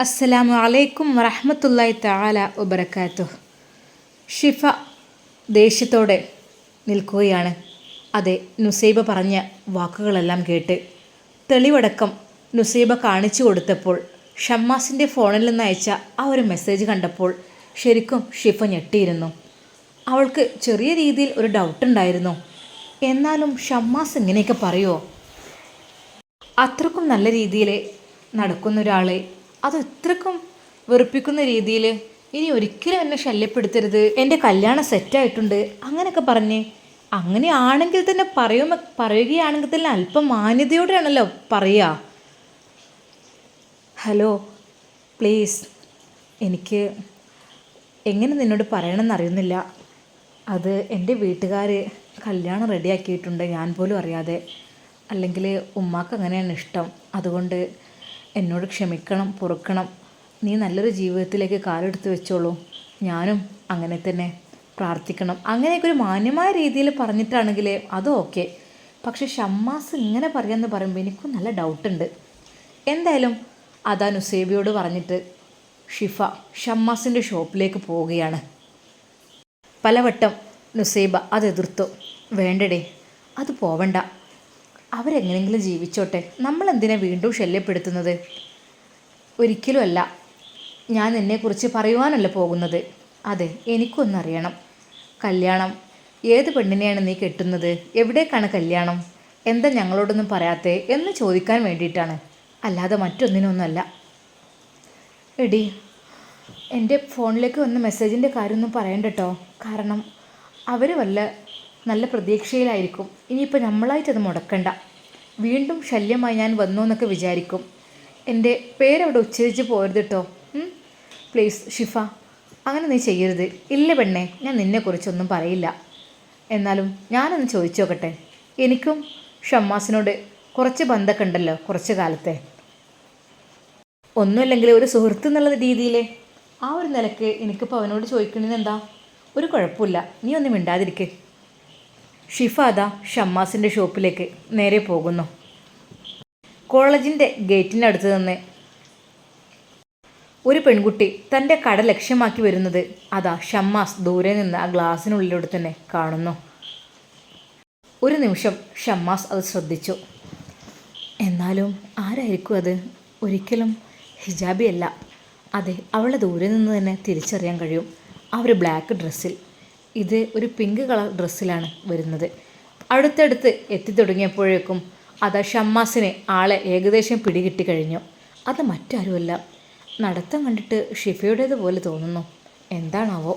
അസ്സലാമു അലൈക്കും വറഹ്മത്തുള്ളാഹി തആല വബറകാതുഹു. ഷിഫ ദേഷ്യത്തോടെ നിൽക്കുകയാണ്. അതെ, നുസൈബ പറഞ്ഞ വാക്കുകളെല്ലാം കേട്ട് തെളിവടക്കം നുസൈബ കാണിച്ചു കൊടുത്തപ്പോൾ ഷമ്മാസിൻ്റെ ഫോണിൽ നിന്ന് അയച്ച ആ ഒരു മെസ്സേജ് കണ്ടപ്പോൾ ശരിക്കും ഷിഫ ഞെട്ടിയിരുന്നു. അവൾക്ക് ചെറിയ രീതിയിൽ ഒരു ഡൗട്ടുണ്ടായിരുന്നു. എന്നാലും ഷമ്മാസ് ഇങ്ങനെയൊക്കെ പറയുമോ? അത്രക്കും നല്ല രീതിയിൽ നടക്കുന്ന ഒരാളെ അത് ഇത്രക്കും വെറുപ്പിക്കുന്ന രീതിയിൽ ഇനി ഒരിക്കലും എന്നെ ശല്യപ്പെടുത്തരുത്, എൻ്റെ കല്യാണം സെറ്റായിട്ടുണ്ട് അങ്ങനെയൊക്കെ പറഞ്ഞ്, അങ്ങനെയാണെങ്കിൽ തന്നെ പറയുകയാണെങ്കിൽ തന്നെ അല്പം മാന്യതയോടെയാണല്ലോ പറയുക. ഹലോ പ്ലീസ്, എനിക്ക് എങ്ങനെ നിന്നോട് പറയണമെന്നറിയുന്നില്ല. അത് എൻ്റെ വീട്ടുകാർ കല്യാണം റെഡിയാക്കിയിട്ടുണ്ട്, ഞാൻ പോലും അറിയാതെ. അല്ലെങ്കിൽ ഉമ്മാക്ക് അങ്ങനെയാണ് ഇഷ്ടം. അതുകൊണ്ട് എന്നോട് ക്ഷമിക്കണം, പൊറുക്കണം. നീ നല്ലൊരു ജീവിതത്തിലേക്ക് കാലെടുത്ത് വെച്ചോളൂ. ഞാനും അങ്ങനെ തന്നെ പ്രാർത്ഥിക്കണം. അങ്ങനെയൊക്കെ ഒരു മാന്യമായ രീതിയിൽ പറഞ്ഞിട്ടാണെങ്കിൽ അതും ഓക്കെ. പക്ഷെ ഷമ്മാസ് ഇങ്ങനെ പറയാമെന്ന് പറയുമ്പോൾ എനിക്കും നല്ല ഡൗട്ടുണ്ട്. എന്തായാലും അതാ നുസൈബയോട് പറഞ്ഞിട്ട് ഷിഫ ഷമ്മാസിൻ്റെ ഷോപ്പിലേക്ക് പോവുകയാണ്. പലവട്ടം നുസൈബ അത് എതിർത്തു. വേണ്ടടേ, അത് പോവണ്ട, അവരെങ്ങനെയെങ്കിലും ജീവിച്ചോട്ടെ, നമ്മളെന്തിനാ വീണ്ടും ശല്യപ്പെടുത്തുന്നത്? ഒരിക്കലും അല്ല, ഞാൻ എന്നെക്കുറിച്ച് പറയുവാനല്ല പോകുന്നത്. അതെ, എനിക്കൊന്നറിയണം. കല്യാണം ഏത് പെണ്ണിനെയാണ് നീ കെട്ടുന്നത്? എവിടേക്കാണ് കല്യാണം? എന്താ ഞങ്ങളോടൊന്നും പറയാത്തേ എന്ന് ചോദിക്കാൻ വേണ്ടിയിട്ടാണ്, അല്ലാതെ മറ്റൊന്നിനൊന്നുമല്ല. എടി, എൻ്റെ ഫോണിലേക്ക് വന്ന മെസ്സേജിൻ്റെ കാര്യമൊന്നും പറയണ്ട കേട്ടോ. കാരണം അവർ നല്ല പ്രതീക്ഷയിലായിരിക്കും. ഇനിയിപ്പോൾ നമ്മളായിട്ടത് മുടക്കണ്ട. വീണ്ടും ശല്യമായി ഞാൻ വന്നു എന്നൊക്കെ വിചാരിക്കും. എൻ്റെ പേരവിടെ ഉച്ചരിച്ച് പോരുത് കേട്ടോ. പ്ലീസ് ഷിഫ, അങ്ങനെ നീ ചെയ്യരുത്. ഇല്ല പെണ്ണേ, ഞാൻ നിന്നെക്കുറിച്ചൊന്നും പറയില്ല. എന്നാലും ഞാനൊന്ന് ചോദിച്ചു നോക്കട്ടെ. എനിക്കും ഷമ്മാസിനോട് കുറച്ച് ബന്ധമൊക്കെ ഉണ്ടല്ലോ കുറച്ച് കാലത്തെ. ഒന്നുമില്ലെങ്കിൽ ഒരു സുഹൃത്ത് എന്നുള്ള രീതിയിൽ ആ ഒരു നിലയ്ക്ക് എനിക്കിപ്പോൾ അവനോട് ചോദിക്കണതിന് എന്താ? ഒരു കുഴപ്പമില്ല, നീ ഒന്നും മിണ്ടാതിരിക്കേ. ഷിഫ അതാ ഷമ്മാസിൻ്റെ ഷോപ്പിലേക്ക് നേരെ പോകുന്നു. കോളേജിൻ്റെ ഗേറ്റിനടുത്ത് നിന്ന് ഒരു പെൺകുട്ടി തൻ്റെ കട ലക്ഷ്യമാക്കി വരുന്നത് അതാ ഷമ്മാസ് ദൂരെ നിന്ന് ആ ഗ്ലാസ്സിനുള്ളിലൂടെ തന്നെ കാണുന്നു. ഒരു നിമിഷം ഷമ്മാസ് അത് ശ്രദ്ധിച്ചു. എന്നാലും ആരായിരിക്കും അത്? ഒരിക്കലും ഹിജാബി അല്ല. അതെ, അവളെ ദൂരെ നിന്ന് തന്നെ തിരിച്ചറിയാൻ കഴിയും. ആ ഒരു ബ്ലാക്ക് ഡ്രസ്സിൽ. ഇത് ഒരു പിങ്ക് കളർ ഡ്രസ്സിലാണ് വരുന്നത്. അടുത്തടുത്ത് എത്തിത്തുടങ്ങിയപ്പോഴേക്കും അത് ഷമ്മാസിന് ആളെ ഏകദേശം പിടികിട്ടി കഴിഞ്ഞു. അത് മറ്റാരുമല്ല, നടത്തം കണ്ടിട്ട് ഷിഫയുടേതുപോലെ തോന്നുന്നു. എന്താണാവോ?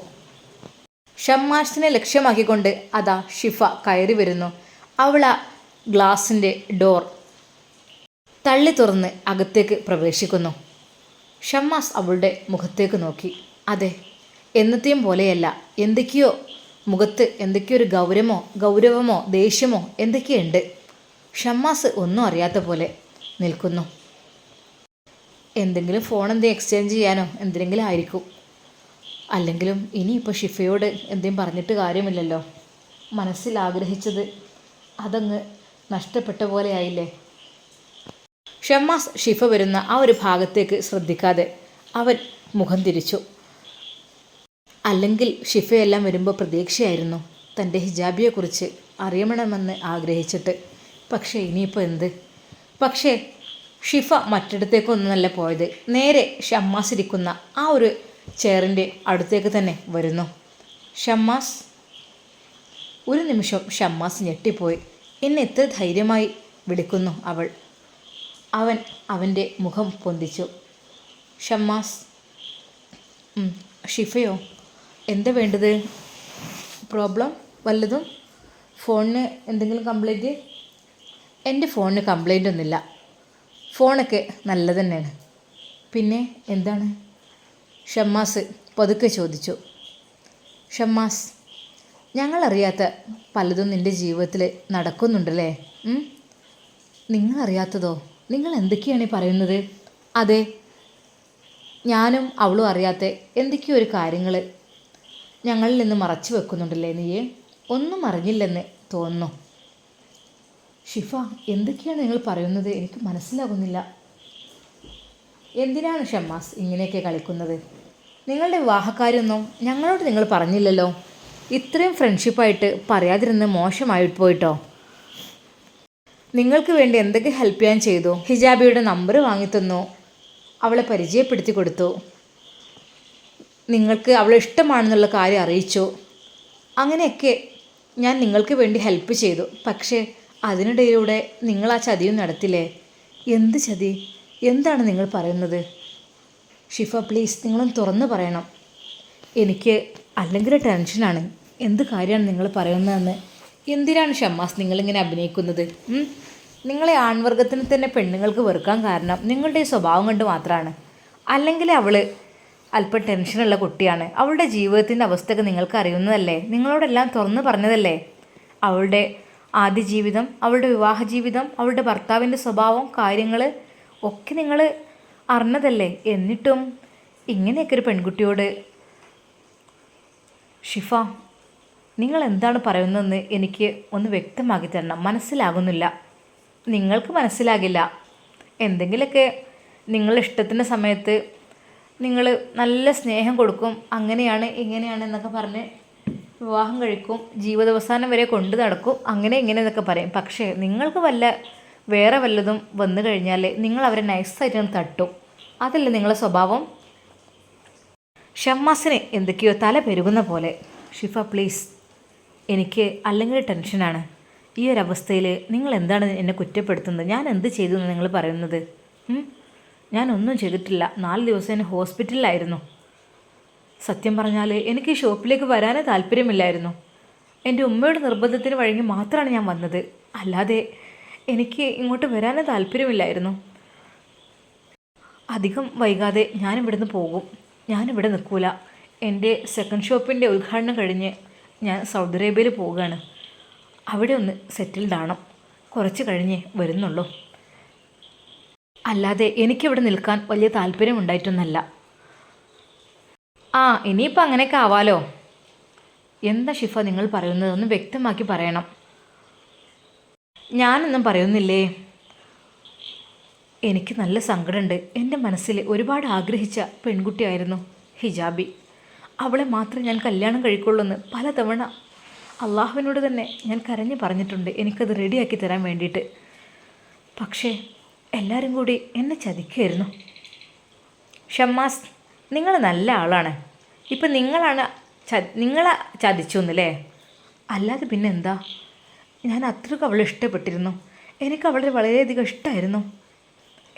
ഷമ്മാസിനെ ലക്ഷ്യമാക്കിക്കൊണ്ട് അതാ ഷിഫ കയറി വരുന്നു. അവൾ ആ ഗ്ലാസിൻ്റെ ഡോർ തള്ളി തുറന്ന് അകത്തേക്ക് പ്രവേശിക്കുന്നു. ഷമ്മാസ് അവളുടെ മുഖത്തേക്ക് നോക്കി. അതെ, എന്നത്തെയും പോലെയല്ല. എന്തൊക്കെയോ മുഖത്ത് എന്തൊക്കെയോ ഒരു ഗൗരവമോ ദേഷ്യമോ എന്തൊക്കെയുണ്ട്. ഷമ്മാസ് ഒന്നും അറിയാത്ത പോലെ നിൽക്കുന്നു. എന്തെങ്കിലും ഫോൺ എക്സ്ചേഞ്ച് ചെയ്യാനോ എന്തെങ്കിലും ആയിരിക്കും. അല്ലെങ്കിലും ഇനിയിപ്പോൾ ഷിഫയോട് എന്തെങ്കിലും പറഞ്ഞിട്ട് കാര്യമില്ലല്ലോ. മനസ്സിൽ ആഗ്രഹിച്ചത് അതങ്ങ് നഷ്ടപ്പെട്ട പോലെ ആയില്ലേ. ഷമ്മാസ് ഷിഫ വരുന്ന ആ ഒരു ഭാഗത്തേക്ക് ശ്രദ്ധിക്കാതെ അവൻ മുഖം തിരിച്ചു. അല്ലെങ്കിൽ ഷിഫയെല്ലാം വരുമ്പോൾ പ്രതീക്ഷയായിരുന്നു തൻ്റെ ഹിജാബിയെക്കുറിച്ച് അറിയണമെന്ന് ആഗ്രഹിച്ചിട്ട്. പക്ഷേ ഇനിയിപ്പോൾ എന്ത്? പക്ഷേ ഷിഫ മറ്റിടത്തേക്കൊന്നുമല്ല പോയത്. നേരെ ഷമ്മാസ് ഇരിക്കുന്ന ആ ഒരു ചെയറിൻ്റെ അടുത്തേക്ക് തന്നെ വരുന്നു. ഷമ്മാസ്. ഒരു നിമിഷം ഷമ്മാസ് ഞെട്ടിപ്പോയി. എന്നെ എത്ര ധൈര്യമായി വിളിക്കുന്നു അവൾ. അവൻ അവൻ്റെ മുഖം പൊന്തിച്ചു. ഷമ്മാസ്. ഷിഫയോ, എന്താ വേണ്ടത്? പ്രോബ്ലം വല്ലതും? ഫോണിന് എന്തെങ്കിലും കംപ്ലൈൻറ്റ്? എൻ്റെ ഫോണിന് കംപ്ലൈൻ്റ് ഒന്നുമില്ല. ഫോണൊക്കെ നല്ലത് തന്നെയാണ്. പിന്നെ എന്താണ്? ഷമ്മാസ് പതുക്കെ ചോദിച്ചു. ഷമ്മാസ്, ഞങ്ങളറിയാത്ത പലതും നിൻ്റെ ജീവിതത്തിൽ നടക്കുന്നുണ്ടല്ലേ? നിങ്ങളറിയാത്തതോ? നിങ്ങൾ എന്തൊക്കെയാണ് പറയുന്നത്? അതെ, ഞാനും അവളും അറിയാത്ത എന്തൊക്കെയോ ഒരു കാര്യങ്ങൾ ഞങ്ങളിൽ നിന്ന് മറച്ചു വെക്കുന്നുണ്ടല്ലേ നീ? ഒന്നും അറിഞ്ഞില്ലെന്ന് തോന്നുന്നു. ഷിഫ, എന്തൊക്കെയാണ് നിങ്ങൾ പറയുന്നത്? എനിക്ക് മനസ്സിലാകുന്നില്ല. എന്തിനാണ് ഷമ്മാസ് ഇങ്ങനെയൊക്കെ കളിക്കുന്നത്? നിങ്ങളുടെ വിവാഹക്കാരൊന്നും ഞങ്ങളോട് നിങ്ങൾ പറഞ്ഞില്ലല്ലോ. ഇത്രയും ഫ്രണ്ട്ഷിപ്പായിട്ട് പറയാതിരുന്ന് മോശമായി പോയിട്ടോ. നിങ്ങൾക്ക് വേണ്ടി എന്തൊക്കെ ഹെൽപ്പ് ചെയ്യാൻ ചെയ്തു? ഹിജാബിയുടെ നമ്പർ വാങ്ങിത്തന്നു, അവളെ പരിചയപ്പെടുത്തി കൊടുത്തു, നിങ്ങൾക്ക് അവളെ ഇഷ്ടമാണെന്നുള്ള കാര്യം അറിയിച്ചു. അങ്ങനെയൊക്കെ ഞാൻ നിങ്ങൾക്ക് വേണ്ടി ഹെൽപ്പ് ചെയ്തു. പക്ഷേ അതിനിടയിലൂടെ നിങ്ങൾ ആ ചതിയും നടത്തില്ലേ? എന്ത് ചതി? എന്താണ് നിങ്ങൾ പറയുന്നത്? ഷിഫ പ്ലീസ്, നിങ്ങളൊന്ന് തുറന്ന് പറയണം. എനിക്ക് അല്ലെങ്കിൽ ടെൻഷനാണ്. എന്ത് കാര്യമാണ് നിങ്ങൾ പറയുന്നതെന്ന്. എന്തിനാണ് ഷമ്മാസ് നിങ്ങളിങ്ങനെ അഭിനയിക്കുന്നത്? നിങ്ങളെ ആൺവർഗത്തിന് തന്നെ പെണ്ണുങ്ങൾക്ക് വെറുക്കാൻ കാരണം നിങ്ങളുടെ ഈ സ്വഭാവം കൊണ്ട് മാത്രമാണ്. അല്ലെങ്കിൽ അവൾ അല്പം ടെൻഷനുള്ള കുട്ടിയാണ്. അവളുടെ ജീവിതത്തിൻ്റെ അവസ്ഥയൊക്കെ നിങ്ങൾക്ക് അറിയുന്നതല്ലേ? നിങ്ങളോടെല്ലാം തുറന്നു പറഞ്ഞതല്ലേ? അവളുടെ ആദ്യ ജീവിതം, അവളുടെ വിവാഹ ജീവിതം, അവളുടെ ഭർത്താവിൻ്റെ സ്വഭാവം, കാര്യങ്ങൾ ഒക്കെ നിങ്ങൾ അറിഞ്ഞതല്ലേ? എന്നിട്ടും ഇങ്ങനെയൊക്കെ ഒരു പെൺകുട്ടിയോട് ഷിഫ, നിങ്ങൾ എന്താണ് പറയുന്നതെന്ന് എനിക്ക് ഒന്ന് വ്യക്തമാക്കി തരണം. മനസ്സിലാകുന്നില്ല. നിങ്ങൾക്ക് മനസ്സിലാകില്ല. എന്തെങ്കിലുമൊക്കെ നിങ്ങളുടെ ഇഷ്ടത്തിൻ്റെ സമയത്ത് നിങ്ങൾ നല്ല സ്നേഹം കൊടുക്കും, അങ്ങനെയാണ് ഇങ്ങനെയാണ് എന്നൊക്കെ പറഞ്ഞ് വിവാഹം കഴിക്കും, ജീവിതാവസാനം വരെ കൊണ്ടു നടക്കും, അങ്ങനെ ഇങ്ങനെ എന്നൊക്കെ പറയും. പക്ഷേ നിങ്ങൾക്ക് വേറെ വല്ലതും വന്നു കഴിഞ്ഞാൽ നിങ്ങൾ അവരെ നൈസായിട്ട് തട്ടും. അതല്ലേ നിങ്ങളുടെ സ്വഭാവം? ഷമ്മാസിന് എന്തൊക്കെയോ തല പെരുകുന്ന പോലെ. ഷിഫ പ്ലീസ്, എനിക്ക് അല്ലെങ്കിൽ ടെൻഷനാണ്. ഈ ഒരു അവസ്ഥയിൽ നിങ്ങൾ എന്താണ് എന്നെ കുറ്റപ്പെടുത്തുന്നത്? ഞാൻ എന്ത് ചെയ്തു എന്ന് നിങ്ങൾ പറയുന്നത്? ഞാനൊന്നും ചെയ്തിട്ടില്ല. 4 ദിവസം ഞാൻ ഹോസ്പിറ്റലിലായിരുന്നു. സത്യം പറഞ്ഞാൽ എനിക്ക് ഈ ഷോപ്പിലേക്ക് വരാനേ താല്പര്യമില്ലായിരുന്നു. എൻ്റെ ഉമ്മയുടെ നിർബന്ധത്തിന് വഴങ്ങി മാത്രമാണ് ഞാൻ വന്നത്. അല്ലാതെ എനിക്ക് ഇങ്ങോട്ട് വരാനേ താല്പര്യമില്ലായിരുന്നു. അധികം വൈകാതെ ഞാനിവിടുന്ന് പോകും. ഞാനിവിടെ നിൽക്കൂല. എൻ്റെ സെക്കൻഡ് ഷോപ്പിൻ്റെ ഉദ്ഘാടനം കഴിഞ്ഞ് ഞാൻ സൗദി അറേബ്യയിൽ പോവുകയാണ്. അവിടെ ഒന്ന് സെറ്റിൽഡ് ആണം. കുറച്ച് കഴിഞ്ഞേ വരുന്നുള്ളൂ. അല്ലാതെ എനിക്കിവിടെ നിൽക്കാൻ വലിയ താല്പര്യമുണ്ടായിട്ടൊന്നല്ല. ഇനിയിപ്പോൾ അങ്ങനെയൊക്കെ ആവാലോ. എന്താ ഷിഫ നിങ്ങൾ പറയുന്നത്? ഒന്ന് വ്യക്തമാക്കി പറയണം. ഞാനൊന്നും പറയുന്നില്ലേ. എനിക്ക് നല്ല സങ്കടമുണ്ട്. എൻ്റെ മനസ്സിൽ ഒരുപാട് ആഗ്രഹിച്ച പെൺകുട്ടിയായിരുന്നു ഹിജാബി. അവളെ മാത്രമേ ഞാൻ കല്യാണം കഴിക്കുള്ളൂ എന്ന് പലതവണ അള്ളാഹുവിനോട് തന്നെ ഞാൻ കരഞ്ഞു പറഞ്ഞിട്ടുണ്ട്, എനിക്കത് റെഡിയാക്കി തരാൻ വേണ്ടിയിട്ട്. പക്ഷേ എല്ലാവരും കൂടി എന്നെ ചതിക്കുമായിരുന്നു. ഷമ്മാസ്, നിങ്ങൾ നല്ല ആളാണ്. ഇപ്പം നിങ്ങളെ ചതിച്ചു എന്നല്ലേ? അല്ലാതെ പിന്നെ എന്താ? ഞാൻ അത്രയ്ക്ക് അവളെ ഇഷ്ടപ്പെട്ടിരുന്നു. എനിക്ക് അവളെ വളരെയധികം ഇഷ്ടമായിരുന്നു.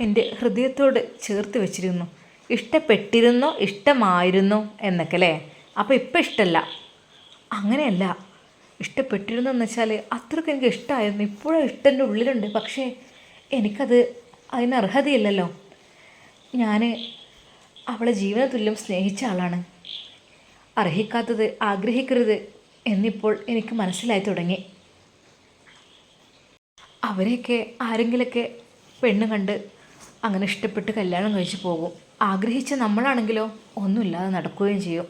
എൻ്റെ ഹൃദയത്തോട് ചേർത്ത് വെച്ചിരുന്നു. ഇഷ്ടപ്പെട്ടിരുന്നോ ഇഷ്ടമായിരുന്നു എന്നൊക്കെ അല്ലേ? അപ്പോൾ ഇപ്പം ഇഷ്ടമല്ല. അങ്ങനെയല്ല, ഇഷ്ടപ്പെട്ടിരുന്നു എന്ന് വെച്ചാൽ അത്രയ്ക്ക് എനിക്ക് ഇഷ്ടമായിരുന്നു. ഇപ്പോഴും ഇഷ്ടം എൻ്റെ ഉള്ളിലുണ്ട്. പക്ഷേ അതിന് അർഹതയില്ലല്ലോ. ഞാൻ അവളെ ജീവനതുല്യം സ്നേഹിച്ച ആളാണ്. അർഹിക്കാത്തത് ആഗ്രഹിക്കരുത് എന്നിപ്പോൾ എനിക്ക് മനസ്സിലായി തുടങ്ങി. അവരെയൊക്കെ ആരെങ്കിലൊക്കെ പെണ്ണ് കണ്ട് അങ്ങനെ ഇഷ്ടപ്പെട്ട് കല്യാണം കഴിച്ച് പോകും. ആഗ്രഹിച്ച നമ്മളാണെങ്കിലോ ഒന്നുമില്ലാതെ നടക്കുകയും ചെയ്യും.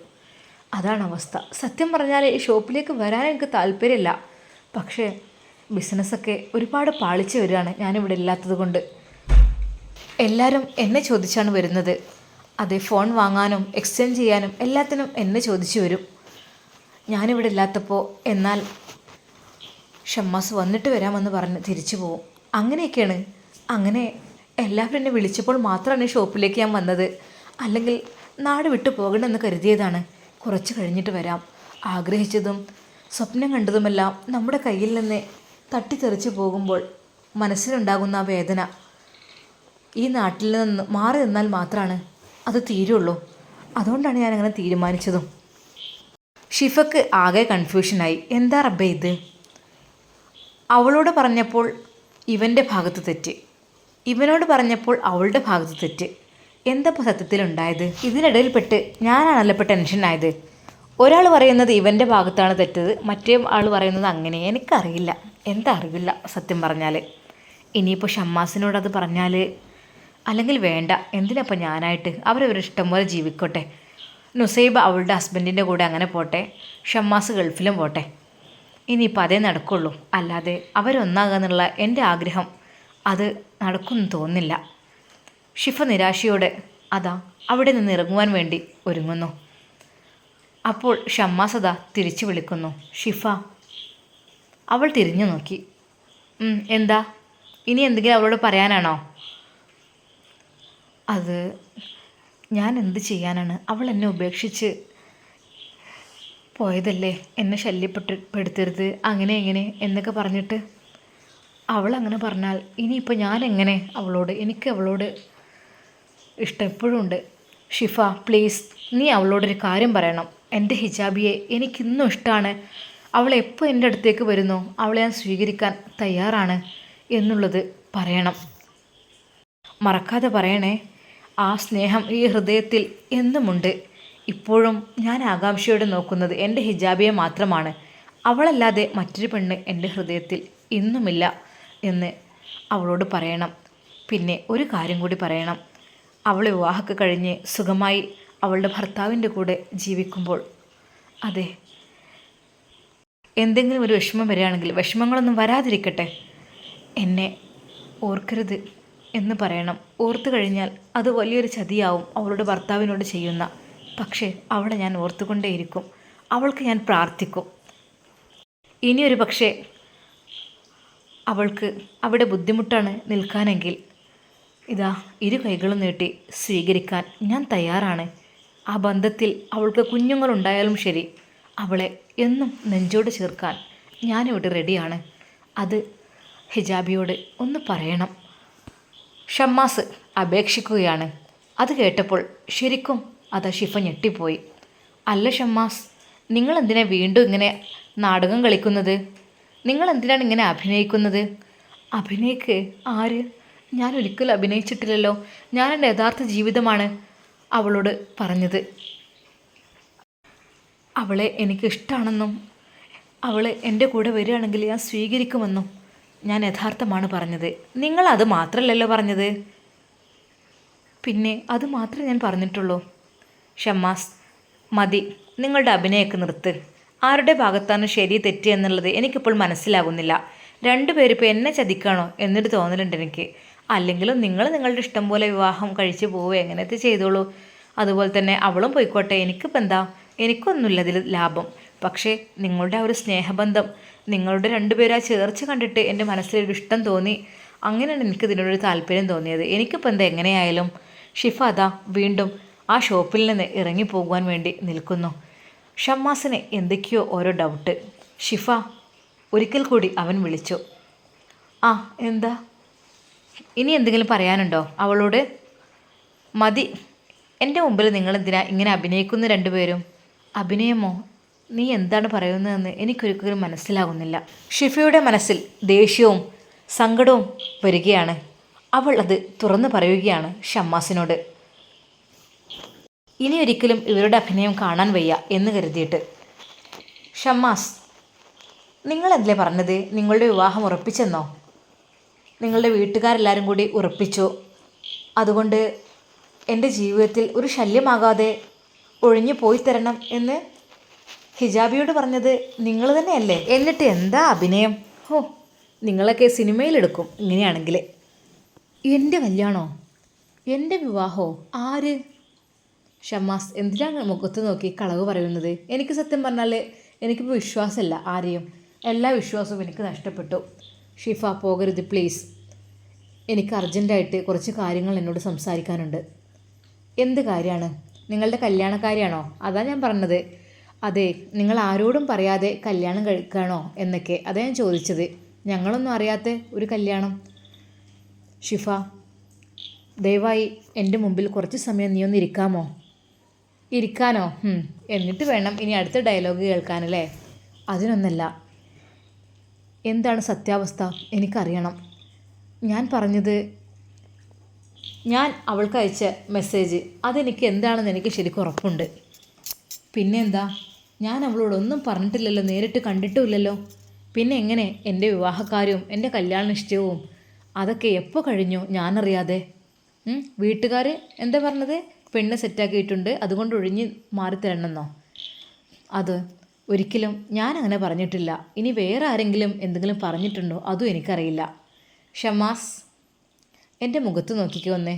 അതാണ് അവസ്ഥ. സത്യം പറഞ്ഞാൽ ഈ ഷോപ്പിലേക്ക് വരാൻ എനിക്ക് താല്പര്യമില്ല. പക്ഷേ ബിസിനസ്സൊക്കെ ഒരുപാട് പാളിച്ച് വരികയാണ് ഞാനിവിടെ ഇല്ലാത്തത് കൊണ്ട്. എല്ലാവരും എന്നെ ചോദിച്ചാണ് വരുന്നത്. അതെ, ഫോൺ വാങ്ങാനും എക്സ്ചേഞ്ച് ചെയ്യാനും എല്ലാത്തിനും എന്നെ ചോദിച്ചു വരും. ഞാനിവിടെ ഇല്ലാത്തപ്പോൾ എന്നാൽ ഷമ്മാസ് വന്നിട്ട് വരാമെന്ന് പറഞ്ഞ് തിരിച്ചു പോവും. അങ്ങനെയൊക്കെയാണ്. അങ്ങനെ എല്ലാവരും എന്നെ വിളിച്ചപ്പോൾ മാത്രമാണ് ഈ ഷോപ്പിലേക്ക് ഞാൻ വന്നത്. അല്ലെങ്കിൽ നാട് വിട്ടു പോകണമെന്ന് കരുതിയതാണ്. കുറച്ച് കഴിഞ്ഞിട്ട് വരാം. ആഗ്രഹിച്ചതും സ്വപ്നം കണ്ടതുമെല്ലാം നമ്മുടെ കയ്യിൽ നിന്ന് തട്ടിത്തെറിച്ച് പോകുമ്പോൾ മനസ്സിലുണ്ടാകുന്ന ആ വേദന ഈ നാട്ടിൽ നിന്ന് മാറി നിന്നാൽ മാത്രമാണ് അത് തീരുള്ളൂ. അതുകൊണ്ടാണ് ഞാനങ്ങനെ തീരുമാനിച്ചതും. ഷിഫക്ക് ആകെ കൺഫ്യൂഷനായി. എന്താ റബ്ബേ ഇത്? അവളോട് പറഞ്ഞപ്പോൾ ഇവൻ്റെ ഭാഗത്ത് തെറ്റ്, ഇവനോട് പറഞ്ഞപ്പോൾ അവളുടെ ഭാഗത്ത് തെറ്റ്. എന്തപ്പോൾ സത്യത്തിലുണ്ടായത്? ഇതിനിടയിൽപ്പെട്ട് ഞാനാണല്ലോ ഇപ്പോൾ ടെൻഷനായത്. ഒരാൾ പറയുന്നത് ഇവൻ്റെ ഭാഗത്താണ് തെറ്റത്, മറ്റേ ആൾ പറയുന്നത് അങ്ങനെ. എനിക്കറിയില്ല, എന്താ അറിയില്ല സത്യം പറഞ്ഞാൽ. ഇനിയിപ്പോൾ ഷമ്മാസിനോട് അത് പറഞ്ഞാൽ, അല്ലെങ്കിൽ വേണ്ട, എന്തിനപ്പോൾ ഞാനായിട്ട്? അവരവരുടെ ഇഷ്ടം പോലെ ജീവിക്കോട്ടെ. നുസൈബ അവളുടെ ഹസ്ബൻഡിൻ്റെ കൂടെ അങ്ങനെ പോട്ടെ, ഷമ്മാസ് ഗൾഫിലും പോട്ടെ. ഇനിയിപ്പോൾ അതേ നടക്കുള്ളൂ. അല്ലാതെ അവരൊന്നാകുക എന്നുള്ള എൻ്റെ ആഗ്രഹം അത് നടക്കുമെന്ന് തോന്നുന്നില്ല. ഷിഫ നിരാശയോടെ അതാ അവിടെ നിന്ന് ഇറങ്ങുവാൻ വേണ്ടി ഒരുങ്ങുന്നു. അപ്പോൾ ഷമ്മാസ് അതാ തിരിച്ചു വിളിക്കുന്നു, ഷിഫ. അവൾ തിരിഞ്ഞു നോക്കി. എന്താ, ഇനി എന്തെങ്കിലും അവളോട് പറയാനാണോ? അത് ഞാൻ എന്ത് ചെയ്യാനാണ്? അവൾ എന്നെ ഉപേക്ഷിച്ച് പോയതല്ലേ, എന്നെ ശല്യപ്പെടുത്തരുത് അങ്ങനെ എങ്ങനെ എന്നൊക്കെ പറഞ്ഞിട്ട്. അവൾ അങ്ങനെ പറഞ്ഞാൽ ഇനിയിപ്പോൾ ഞാൻ എങ്ങനെ എനിക്ക് അവളോട് ഇഷ്ടം എപ്പോഴും ഉണ്ട്. ഷിഫ പ്ലീസ്, നീ അവളോടൊരു കാര്യം പറയണം. എൻ്റെ ഹിജാബിയെ എനിക്കിന്നും ഇഷ്ടമാണ്. അവൾ എപ്പോൾ എൻ്റെ അടുത്തേക്ക് വരുന്നോ അവളെ ഞാൻ സ്വീകരിക്കാൻ തയ്യാറാണ് എന്നുള്ളത് പറയണം. മറക്കാതെ പറയണേ. ആ സ്നേഹം ഈ ഹൃദയത്തിൽ എന്നുമുണ്ട്. ഇപ്പോഴും ഞാൻ ആകാംക്ഷയോടെ നോക്കുന്നത് എൻ്റെ ഹിജാബിയെ മാത്രമാണ്. അവളല്ലാതെ മറ്റൊരു പെണ്ണ് എൻ്റെ ഹൃദയത്തിൽ ഇന്നുമില്ല എന്ന് അവളോട് പറയണം. പിന്നെ ഒരു കാര്യം കൂടി പറയണം. അവൾ വിവാഹമൊക്കെ കഴിഞ്ഞ് സുഖമായി അവളുടെ ഭർത്താവിൻ്റെ കൂടെ ജീവിക്കുമ്പോൾ, അതെ, എന്തെങ്കിലും ഒരു വിഷമം വരികയാണെങ്കിൽ വിഷമങ്ങളൊന്നും വരാതിരിക്കട്ടെ, എന്നെ ഓർക്കരുത് എന്ന് പറയണം. ഓർത്തു കഴിഞ്ഞാൽ അത് വലിയൊരു ചതിയാവും അവളുടെ ഭർത്താവിനോട് ചെയ്യുന്ന. പക്ഷേ അവളെ ഞാൻ ഓർത്തുകൊണ്ടേയിരിക്കും. അവൾക്ക് ഞാൻ പ്രാർത്ഥിക്കും. ഇനിയൊരു പക്ഷേ അവൾക്ക് അവിടെ ബുദ്ധിമുട്ടാണ് നിൽക്കാനെങ്കിൽ ഇതാ ഇരു കൈകളും നീട്ടി സ്വീകരിക്കാൻ ഞാൻ തയ്യാറാണ്. ആ ബന്ധത്തിൽ അവൾക്ക് കുഞ്ഞുങ്ങളുണ്ടായാലും ശരി, അവളെ എന്നും നെഞ്ചോട് ചേർക്കാൻ ഞാനിവിടെ റെഡിയാണ്. അത് ഹിജാബിയോട് ഒന്ന് പറയണം. ഷമ്മാസ് അപേക്ഷിക്കുകയാണ്. അത് കേട്ടപ്പോൾ ശരിക്കും അതാ ഷിഫ ഞെട്ടിപ്പോയി. അല്ല ഷമ്മാസ്, നിങ്ങളെന്തിനാ വീണ്ടും ഇങ്ങനെ നാടകം കളിക്കുന്നത്? നിങ്ങളെന്തിനാണ് ഇങ്ങനെ അഭിനയിക്കുന്നത്? അഭിനയിക്ക്? ആര്? ഞാൻ ഒരിക്കലും അഭിനയിച്ചിട്ടില്ലല്ലോ. ഞാൻ എൻ്റെ യഥാർത്ഥ ജീവിതമാണ് അവളോട് പറഞ്ഞത്. അവളെ എനിക്കിഷ്ടമാണെന്നും അവൾ എൻ്റെ കൂടെ വരികയാണെങ്കിൽ ഞാൻ സ്വീകരിക്കുമെന്നും ഞാൻ യഥാർത്ഥമാണ് പറഞ്ഞത്. നിങ്ങളത് മാത്രമല്ലല്ലോ പറഞ്ഞത്. പിന്നെ അത് മാത്രമേ ഞാൻ പറഞ്ഞിട്ടുള്ളൂ. ഷമ്മാസ്, മതി, നിങ്ങളുടെ അഭിനയമൊക്കെ നിർത്ത്. ആരുടെ ഭാഗത്താണ് ശരി തെറ്റ് എന്നുള്ളത് എനിക്കിപ്പോൾ മനസ്സിലാകുന്നില്ല. രണ്ടുപേരിപ്പോൾ എന്നെ ചതിക്കാണോ എന്നൊരു തോന്നലുണ്ട് എനിക്ക്. അല്ലെങ്കിലും നിങ്ങൾ നിങ്ങളുടെ ഇഷ്ടം പോലെ വിവാഹം കഴിച്ച് പോവുക എങ്ങനത്തെ ചെയ്തോളൂ. അതുപോലെ തന്നെ അവളും പോയിക്കോട്ടെ. എനിക്കിപ്പോൾ എന്താ, എനിക്കൊന്നുമില്ല അതിൽ ലാഭം. പക്ഷേ നിങ്ങളുടെ ആ ഒരു സ്നേഹബന്ധം, നിങ്ങളുടെ രണ്ടുപേരും ആ ചേർച്ച കണ്ടിട്ട് എൻ്റെ മനസ്സിലൊരു ഇഷ്ടം തോന്നി. അങ്ങനെയാണ് എനിക്ക് ഇതിനോടൊരു താല്പര്യം തോന്നിയത്. എനിക്കിപ്പോൾ എന്താ എങ്ങനെയായാലും. ഷിഫ അതാ വീണ്ടും ആ ഷോപ്പിൽ നിന്ന് ഇറങ്ങിപ്പോകുവാൻ വേണ്ടി നിൽക്കുന്നു. ഷമ്മാസിന് എന്തൊക്കെയോ ഓരോ ഡൗട്ട്. ഷിഫ ഒരിക്കൽ കൂടി അവൻ വിളിച്ചു. ആ എന്താ, ഇനി എന്തെങ്കിലും പറയാനുണ്ടോ അവളോട്? മതി, എൻ്റെ മുമ്പിൽ നിങ്ങളെന്തിനാ ഇങ്ങനെ അഭിനയിക്കുന്ന രണ്ടുപേരും? അഭിനയമോ? നീ എന്താണ് പറയുന്നതെന്ന് എനിക്കൊരിക്കലും മനസ്സിലാകുന്നില്ല. ഷിഫയുടെ മനസ്സിൽ ദേഷ്യവും സങ്കടവും വരികയാണ്. അവൾ അത് തുറന്നു പറയുകയാണ് ഷമ്മാസിനോട്. ഇനിയൊരിക്കലും ഇവരുടെ അഭിനയം കാണാൻ വയ്യ എന്ന് കരുതിയിട്ട്. ഷമ്മാസ്, നിങ്ങളെന്തല്ലേ പറഞ്ഞത്? നിങ്ങളുടെ വിവാഹം ഉറപ്പിച്ചെന്നോ? നിങ്ങളുടെ വീട്ടുകാരെല്ലാവരും കൂടി ഉറപ്പിച്ചു. അതുകൊണ്ട് എൻ്റെ ജീവിതത്തിൽ ഒരു ശല്യമാകാതെ ഒഴിഞ്ഞു പോയി തരണം എന്ന് ഹിജാബിയോട് പറഞ്ഞത് നിങ്ങൾ തന്നെയല്ലേ? എന്നിട്ട് എന്താ അഭിനയം? ഹോ, നിങ്ങളൊക്കെ സിനിമയിലെടുക്കും ഇങ്ങനെയാണെങ്കിൽ. എൻ്റെ കല്യാണോ? എൻ്റെ വിവാഹമോ? ആര്? ഷമ്മാസ് എന്തിനാണ് മുഖത്ത് നോക്കി കളവ് പറയുന്നത്? എനിക്ക് സത്യം പറഞ്ഞാൽ എനിക്കിപ്പോൾ വിശ്വാസമല്ല ആരെയും. എല്ലാ വിശ്വാസവും എനിക്ക് നഷ്ടപ്പെട്ടു. ഷിഫ പോകരുത് പ്ലീസ്. എനിക്ക് അർജൻറ്റായിട്ട് കുറച്ച് കാര്യങ്ങൾ എന്നോട് സംസാരിക്കാനുണ്ട്. എന്ത് കാര്യമാണ്? നിങ്ങളുടെ കല്യാണക്കാരിയാണോ? അതാ ഞാൻ പറഞ്ഞത്. അതെ, നിങ്ങൾ ആരോടും പറയാതെ കല്യാണം കഴിക്കുകയാണോ എന്നൊക്കെ അതാ ഞാൻ ചോദിച്ചത്. ഞങ്ങളൊന്നും അറിയാത്ത ഒരു കല്യാണം. ഷിഫ, ദയവായി എൻ്റെ മുമ്പിൽ കുറച്ച് സമയം നീ ഒന്ന് ഇരിക്കാമോ? ഇരിക്കാനോ? എന്നിട്ട് വേണം ഇനി അടുത്ത ഡയലോഗ് കേൾക്കാനല്ലേ? അതിനൊന്നല്ല. എന്താണ് സത്യാവസ്ഥ? എനിക്കറിയണം. ഞാൻ പറഞ്ഞത്, ഞാൻ അവൾക്ക് അയച്ച മെസ്സേജ് അതെനിക്ക് എന്താണെന്ന് എനിക്ക് ശരിക്കും ഉറപ്പുണ്ട്. പിന്നെ എന്താ? ഞാൻ അവളോടൊന്നും പറഞ്ഞിട്ടില്ലല്ലോ, നേരിട്ട് കണ്ടിട്ടുമില്ലല്ലോ. പിന്നെ എങ്ങനെ എൻ്റെ വിവാഹക്കാര്യവും എൻ്റെ കല്യാണ നിശ്ചയവും അതൊക്കെ എപ്പോൾ കഴിഞ്ഞു ഞാനറിയാതെ? വീട്ടുകാർ എന്താ പറഞ്ഞത്? പെണ്ണ് സെറ്റാക്കിയിട്ടുണ്ട്, അതുകൊണ്ട് ഒഴിഞ്ഞ് മാറിത്തരണമെന്നോ? അത് ഒരിക്കലും ഞാൻ അങ്ങനെ പറഞ്ഞിട്ടില്ല. ഇനി വേറെ ആരെങ്കിലും എന്തെങ്കിലും പറഞ്ഞിട്ടുണ്ടോ അതും എനിക്കറിയില്ല. ഷമ്മാസ്, എൻ്റെ മുഖത്ത് നോക്കിക്കോ ഒന്നേ.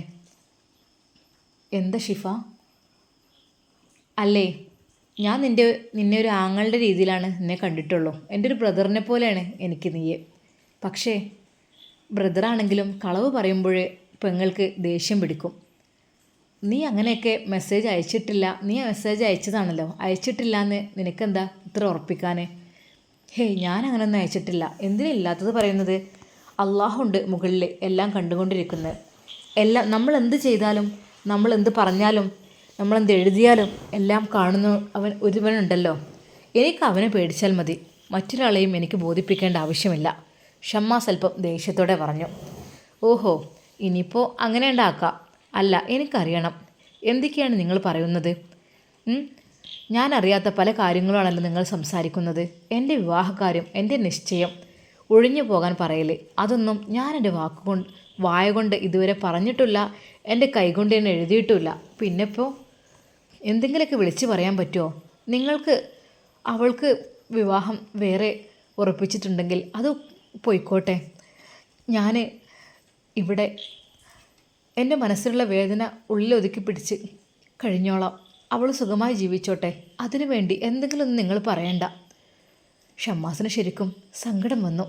എന്താ ഷിഫ? അല്ലേ, ഞാൻ നിന്നെ ഒരു ആങ്ങളുടെ രീതിയിലാണ് നിന്നെ കണ്ടിട്ടുള്ളൂ. എൻ്റെ ഒരു ബ്രദറിനെ പോലെയാണ് എനിക്ക് നീയെ. പക്ഷേ ബ്രദറാണെങ്കിലും കളവ് പറയുമ്പോഴേ പെങ്ങൾക്ക് ദേഷ്യം പിടിക്കും. നീ അങ്ങനെയൊക്കെ മെസ്സേജ് അയച്ചിട്ടില്ല, നീ മെസ്സേജ് അയച്ചതാണല്ലോ, അയച്ചിട്ടില്ല എന്ന് നിനക്കെന്താ ഇത്ര ഉറപ്പിക്കാൻ? ഹേയ്, ഞാൻ അങ്ങനെയൊന്നും അയച്ചിട്ടില്ല. എന്തിനാ ഇല്ലാത്തത് പറയുന്നത്? അള്ളാഹുണ്ട് മുകളിൽ എല്ലാം കണ്ടുകൊണ്ടിരിക്കുന്നത്. എല്ലാം നമ്മൾ എന്ത് ചെയ്താലും നമ്മൾ എന്ത് പറഞ്ഞാലും നമ്മളെന്ത് എഴുതിയാലും എല്ലാം കാണുന്ന അവൻ ഒരുവനുണ്ടല്ലോ. എനിക്ക് അവനെ പേടിച്ചാൽ മതി, മറ്റൊരാളെയും എനിക്ക് ബോധിപ്പിക്കേണ്ട ആവശ്യമില്ല. ഷമ്മാസ് അല്പം ദേഷ്യത്തോടെ പറഞ്ഞു. ഓഹോ, ഇനിയിപ്പോൾ അങ്ങനെ ഉണ്ടാക്കാം. അല്ല, എനിക്കറിയണം എന്തൊക്കെയാണ് നിങ്ങൾ പറയുന്നത്. ഞാൻ അറിയാത്ത പല കാര്യങ്ങളാണല്ലോ നിങ്ങൾ സംസാരിക്കുന്നത്. എൻ്റെ വിവാഹകാര്യം, എൻ്റെ നിശ്ചയം ഒഴിഞ്ഞു പോകാൻ പറയല്, അതൊന്നും ഞാൻ എൻ്റെ വായ കൊണ്ട് ഇതുവരെ പറഞ്ഞിട്ടില്ല, എൻ്റെ കൈകൊണ്ട് തന്നെ എഴുതിയിട്ടുമില്ല. പിന്നെ ഇപ്പോൾ എന്തെങ്കിലുമൊക്കെ വിളിച്ച് പറയാൻ പറ്റുമോ? നിങ്ങൾക്ക് അവൾക്ക് വിവാഹം വേറെ ഉറപ്പിച്ചിട്ടുണ്ടെങ്കിൽ അത് പോയിക്കോട്ടെ. ഞാൻ ഇവിടെ എൻ്റെ മനസ്സിലുള്ള വേദന ഉള്ളിലൊതുക്കി പിടിച്ച് കഴിഞ്ഞോളാം. അവൾ സുഖമായി ജീവിച്ചോട്ടെ. അതിനു വേണ്ടി എന്തെങ്കിലും ഒന്നും നിങ്ങൾ പറയണ്ട. ഷമ്മാസിന് ശരിക്കും സങ്കടം വന്നു.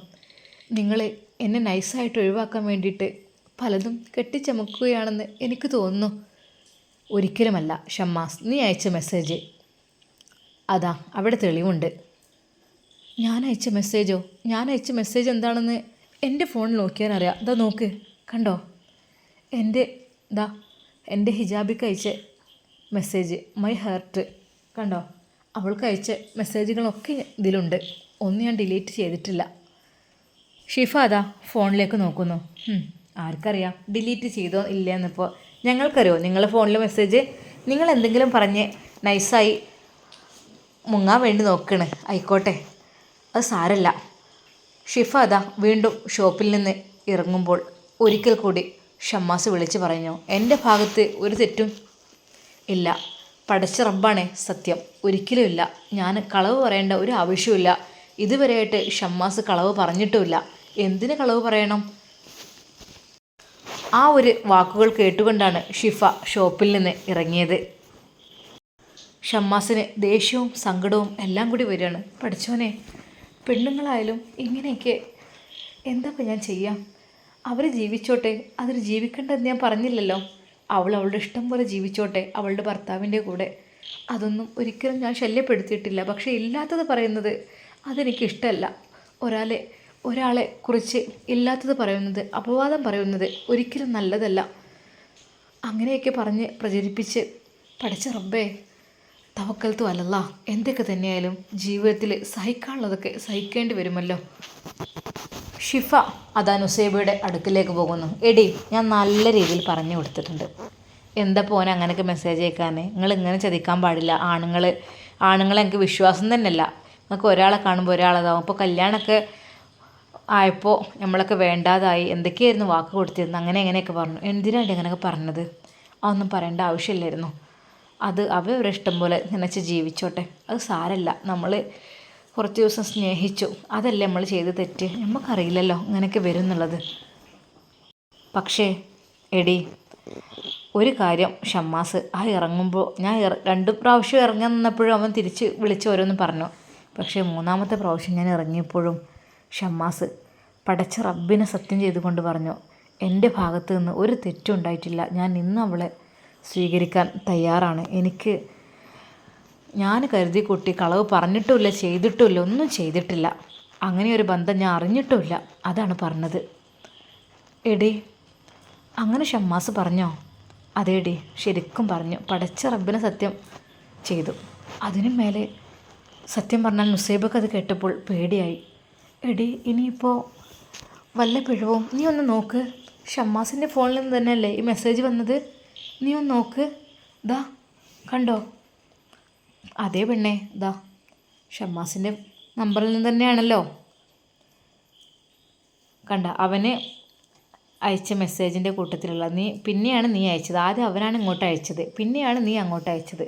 നിങ്ങൾ എന്നെ നൈസായിട്ട് ഒഴിവാക്കാൻ വേണ്ടിയിട്ട് പലതും കെട്ടിച്ചമക്കുകയാണെന്ന് എനിക്ക് തോന്നുന്നു. ഒരിക്കലുമല്ല ഷമ്മാസ്, നീ അയച്ച മെസ്സേജ് അതാ, അവിടെ തെളിവുണ്ട്. ഞാൻ അയച്ച മെസ്സേജോ? ഞാൻ അയച്ച മെസ്സേജ് എന്താണെന്ന് എൻ്റെ ഫോണിൽ നോക്കിയാൽ അറിയാം. ഇതാ നോക്ക്, കണ്ടോ? എൻ്റെ ഹിജാബിക്ക് അയച്ച മെസ്സേജ്, മൈ ഹാർട്ട്, കണ്ടോ? അവൾക്ക് അയച്ച മെസ്സേജുകളൊക്കെ ഇതിലുണ്ട്. ഒന്നും ഞാൻ ഡിലീറ്റ് ചെയ്തിട്ടില്ല. ഷിഫ അതാ ഫോണിലേക്ക് നോക്കുന്നു. ആർക്കറിയാം ഡിലീറ്റ് ചെയ്തോ ഇല്ലയെന്നിപ്പോൾ. ഞങ്ങൾക്കറിയോ നിങ്ങളുടെ ഫോണിലെ മെസ്സേജ്? നിങ്ങൾ എന്തെങ്കിലും പറഞ്ഞ് നൈസായി മുങ്ങാൻ വേണ്ടി നോക്കണ്, ആയിക്കോട്ടെ, അത് സാരല്ല. ഷിഫ അതാ വീണ്ടും ഷോപ്പിൽ നിന്ന് ഇറങ്ങുമ്പോൾ ഒരിക്കൽ കൂടി ഷമ്മാസ് വിളിച്ച് പറഞ്ഞു, എൻ്റെ ഭാഗത്ത് ഒരു തെറ്റും ഇല്ല, പടച്ച റബ്ബാണേ സത്യം, ഒരിക്കലും ഇല്ല. ഞാൻ കളവ് പറയേണ്ട ഒരു ആവശ്യമില്ല. ഇതുവരെയായിട്ട് ഷമ്മാസ് കളവ് പറഞ്ഞിട്ടുമില്ല. എന്തിന് കളവ് പറയണം? ആ ഒരു വാക്കുകൾ കേട്ടുകൊണ്ടാണ് ഷിഫ ഷോപ്പിൽ നിന്ന് ഇറങ്ങിയത്. ഷമ്മാസിന് ദേഷ്യവും സങ്കടവും എല്ലാം കൂടി വരികയാണ്. പഠിച്ചോനെ, പെണ്ണുങ്ങളായാലും ഇങ്ങനെയൊക്കെ എന്താ ഞാൻ ചെയ്യാം? അവർ ജീവിച്ചോട്ടെ, അതിൽ ജീവിക്കേണ്ടത് ഞാൻ പറഞ്ഞില്ലല്ലോ. അവളുടെ ഇഷ്ടം പോലെ ജീവിച്ചോട്ടെ അവളുടെ ഭർത്താവിൻ്റെ കൂടെ. അതൊന്നും ഒരിക്കലും ഞാൻ ശല്യപ്പെടുത്തിയിട്ടില്ല. പക്ഷേ ഇല്ലാത്തത് പറയുന്നത് അതെനിക്കിഷ്ടമല്ല. ഒരാളെ കുറിച്ച് ഇല്ലാത്തത് പറയുന്നത്, അപവാദം പറയുന്നത് ഒരിക്കലും നല്ലതല്ല. അങ്ങനെയൊക്കെ പറഞ്ഞ് പ്രചരിപ്പിച്ച് പഠിച്ച റബ്ബേ, തവക്കൽത്തു അലല്ലാ, എന്തൊക്കെ തന്നെയായാലും ജീവിതത്തിൽ സഹിക്കാനുള്ളതൊക്കെ സഹിക്കേണ്ടി വരുമല്ലോ. ഷിഫ അതാ നുസൈബയുടെ അടുക്കിലേക്ക് പോകുന്നു. എടി, ഞാൻ നല്ല രീതിയിൽ പറഞ്ഞു കൊടുത്തിട്ടുണ്ട്. എന്താ പോനെ അങ്ങനെയൊക്കെ മെസ്സേജ് അയക്കാൻ? നിങ്ങൾ ഇങ്ങനെ ചതിക്കാൻ പാടില്ല. ആണുങ്ങളെ എനിക്ക് വിശ്വാസം തന്നെയല്ല. നിങ്ങൾക്ക് ഒരാളെ കാണുമ്പോൾ ഒരാളതാവും. ഇപ്പോൾ കല്യാണമൊക്കെ ആയപ്പോൾ നമ്മളൊക്കെ വേണ്ടാതായി, എന്തൊക്കെയായിരുന്നു വാക്ക് കൊടുത്തിരുന്നു, അങ്ങനെയൊക്കെ പറഞ്ഞു. എന്തിനാണ് അങ്ങനെയൊക്കെ പറഞ്ഞത്? അതൊന്നും പറയേണ്ട ആവശ്യമില്ലായിരുന്നു. അത് അവരുടെ ഇഷ്ടം പോലെ നനച്ച് ജീവിച്ചോട്ടെ, അത് സാരല്ല. നമ്മൾ കുറച്ച് ദിവസം സ്നേഹിച്ചു, അതല്ലേ നമ്മൾ ചെയ്ത് തെറ്റ്. നമുക്കറിയില്ലല്ലോ ഇങ്ങനെയൊക്കെ വരും എന്നുള്ളത്. പക്ഷേ എടി, ഒരു കാര്യം ഷമ്മാസ്, ഇറങ്ങുമ്പോൾ ഞാൻ 2 പ്രാവശ്യം ഇറങ്ങാൻ നിന്നപ്പോഴും അവൻ തിരിച്ച് വിളിച്ച് ഓരോന്നും പറഞ്ഞു. പക്ഷേ 3ാമത്തെ പ്രാവശ്യം ഞാൻ ഇറങ്ങിയപ്പോഴും ഷമ്മാസ് പടച്ച റബ്ബിനെ സത്യം ചെയ്തുകൊണ്ട് പറഞ്ഞു, എൻ്റെ ഭാഗത്ത് നിന്ന് ഒരു തെറ്റും ഉണ്ടായിട്ടില്ല. ഞാൻ ഇന്നും അവളെ സ്വീകരിക്കാൻ തയ്യാറാണ്. ഞാൻ കരുതി കൂട്ടി കളവ് പറഞ്ഞിട്ടുമില്ല, ചെയ്തിട്ടുമില്ല, ഒന്നും ചെയ്തിട്ടില്ല. അങ്ങനെ ഒരു ബന്ധം ഞാൻ അറിഞ്ഞിട്ടുമില്ല. അതാണ് പറഞ്ഞത്. എടി, അങ്ങനെ ഷമ്മാസ് പറഞ്ഞോ? അതേടി, ശരിക്കും പറഞ്ഞു. പടച്ച റബ്ബിനെ സത്യം ചെയ്തു. അതിനും മേലെ സത്യം പറഞ്ഞാൽ നുസൈബക്ക് അത് കേട്ടപ്പോൾ പേടിയായി. എടി, ഇനിയിപ്പോൾ വല്ല പിഴവും? നീ ഒന്ന് നോക്ക്. ഷമ്മാസിൻ്റെ ഫോണിൽ നിന്ന് തന്നെയല്ലേ ഈ മെസ്സേജ് വന്നത്? നീ ഒന്ന് നോക്ക്. ദാ കണ്ടോ? അതേ പെണ്ണേ, ദാ ഷമ്മാസിൻ്റെ നമ്പറിൽ നിന്ന് തന്നെയാണല്ലോ. കണ്ട, അവന് അയച്ച മെസ്സേജിൻ്റെ കൂട്ടത്തിലുള്ള പിന്നെയാണ് നീ അയച്ചത്. ആദ്യം അവനാണ് ഇങ്ങോട്ട് അയച്ചത്, പിന്നെയാണ് നീ അങ്ങോട്ട് അയച്ചത്.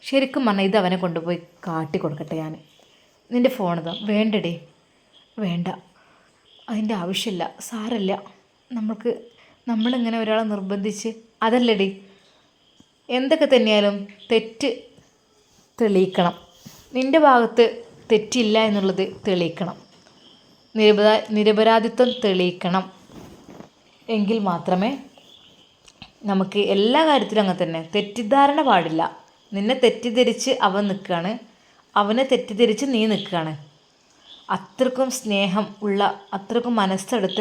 ശരിക്കും പറഞ്ഞാൽ ഇത് അവനെ കൊണ്ടുപോയി കാട്ടി കൊടുക്കട്ടെ ഞാൻ. നിൻ്റെ ഫോണിതാ. വേണ്ടടേ, വേണ്ട, അതിൻ്റെ ആവശ്യമില്ല, സാരല്ല. നമ്മളിങ്ങനെ ഒരാളെ നിർബന്ധിച്ച്, അതല്ലടി, എന്തൊക്കെ തന്നെയാലും തെറ്റ് തെളിയിക്കണം. നിൻ്റെ ഭാഗത്ത് തെറ്റില്ല എന്നുള്ളത് തെളിയിക്കണം. നിരപരാധിത്വം തെളിയിക്കണം. എങ്കിൽ മാത്രമേ നമുക്ക് എല്ലാ കാര്യത്തിലും അങ്ങനെ തന്നെ. തെറ്റിദ്ധാരണ പാടില്ല. നിന്നെ തെറ്റിദ്ധരിച്ച് അവൻ നിൽക്കുകയാണ്, അവനെ തെറ്റിദ്ധരിച്ച് നീ നിൽക്കുകയാണ്. അത്രക്കും സ്നേഹം ഉള്ള, അത്രക്കും മനസ്സെടുത്ത്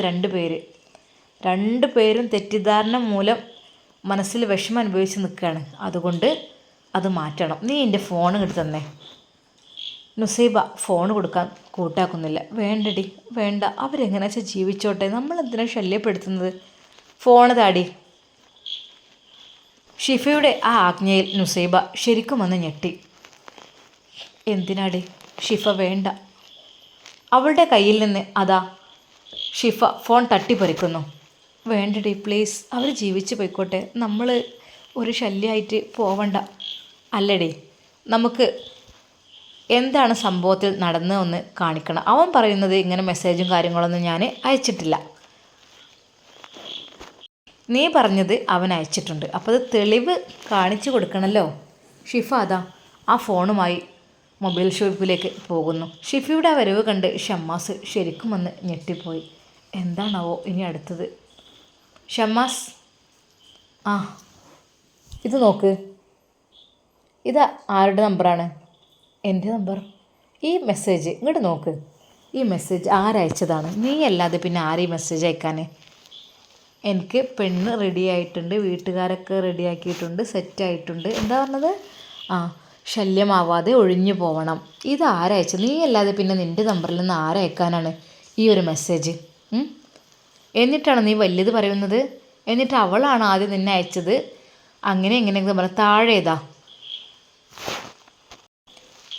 രണ്ടു പേരും തെറ്റിദ്ധാരണ മൂലം മനസ്സിൽ വിഷമം അനുഭവിച്ച് നിൽക്കുകയാണ്. അതുകൊണ്ട് അത് മാറ്റണം. നീ എൻ്റെ ഫോൺ എടുത്ത് തന്നെ. നുസൈബ ഫോൺ കൊടുക്കാൻ കൂട്ടാക്കുന്നില്ല. വേണ്ടടി, വേണ്ട, അവരെങ്ങനെ വെച്ചാൽ ജീവിച്ചോട്ടെ, നമ്മളെന്തിനാണ് ശല്യപ്പെടുത്തുന്നത്, ഫോണ് താടി. ഷിഫയുടെ ആ ആജ്ഞയിൽ നുസൈബ ശരിക്കും വന്ന് ഞെട്ടി. എന്തിനാടി ഷിഫ, വേണ്ട. അവളുടെ കയ്യിൽ നിന്ന് അതാ ഷിഫ ഫോൺ തട്ടിപ്പറിക്കുന്നു. വേണ്ടടി പ്ലീസ്, അവർ ജീവിച്ചു പോയിക്കോട്ടെ, നമ്മൾ ഒരു ശല്യമായിട്ട് പോവണ്ട. അല്ലടി, നമുക്ക് എന്താണ് സംഭവത്തിൽ നടന്നതെന്ന് കാണിക്കണം. അവൻ പറയുന്നത് ഇങ്ങനെ മെസ്സേജും കാര്യങ്ങളൊന്നും ഞാൻ അയച്ചിട്ടില്ല. നീ പറഞ്ഞത് അവൻ അയച്ചിട്ടുണ്ട്, അപ്പോൾ അത് തെളിവ് കാണിച്ചു കൊടുക്കണമല്ലോ. ഷിഫ അതാ ആ ഫോണുമായി മൊബൈൽ ഷോപ്പിലേക്ക് പോകുന്നു. ഷിഫയുടെ ആ വരവ് കണ്ട് ഷമ്മാസ് ശരിക്കും വന്ന് ഞെട്ടിപ്പോയി. എന്താണാവോ ഇനി അടുത്തത്? ഷമ്മാസ്, ആ ഇത് നോക്ക്, ഇത് ആരുടെ നമ്പറാണ്? എൻ്റെ നമ്പർ. ഈ മെസ്സേജ് ഇങ്ങോട്ട് നോക്ക്, ഈ മെസ്സേജ് ആരയച്ചതാണ്? നീ അല്ലാതെ പിന്നെ ആര് ഈ മെസ്സേജ് അയക്കാൻ? എനിക്ക് പെണ്ണ് റെഡി ആയിട്ടുണ്ട്, വീട്ടുകാരൊക്കെ റെഡിയാക്കിയിട്ടുണ്ട്, സെറ്റായിട്ടുണ്ട്. എന്താ പറഞ്ഞത്? ആ, ശല്യമാവാതെ ഒഴിഞ്ഞു പോവണം. ഇത് ആരയച്ചത്? നീ അല്ലാതെ പിന്നെ നിൻ്റെ നമ്പറിൽ നിന്ന് ആരയക്കാനാണ് ഈ ഒരു മെസ്സേജ്? എന്നിട്ടാണ് നീ വലിയത് പറയുന്നത്? എന്നിട്ട് അവളാണ് ആദ്യം നിന്നെ അയച്ചത്, അങ്ങനെ എങ്ങനെയൊക്കെ പറയാം. താഴേതാ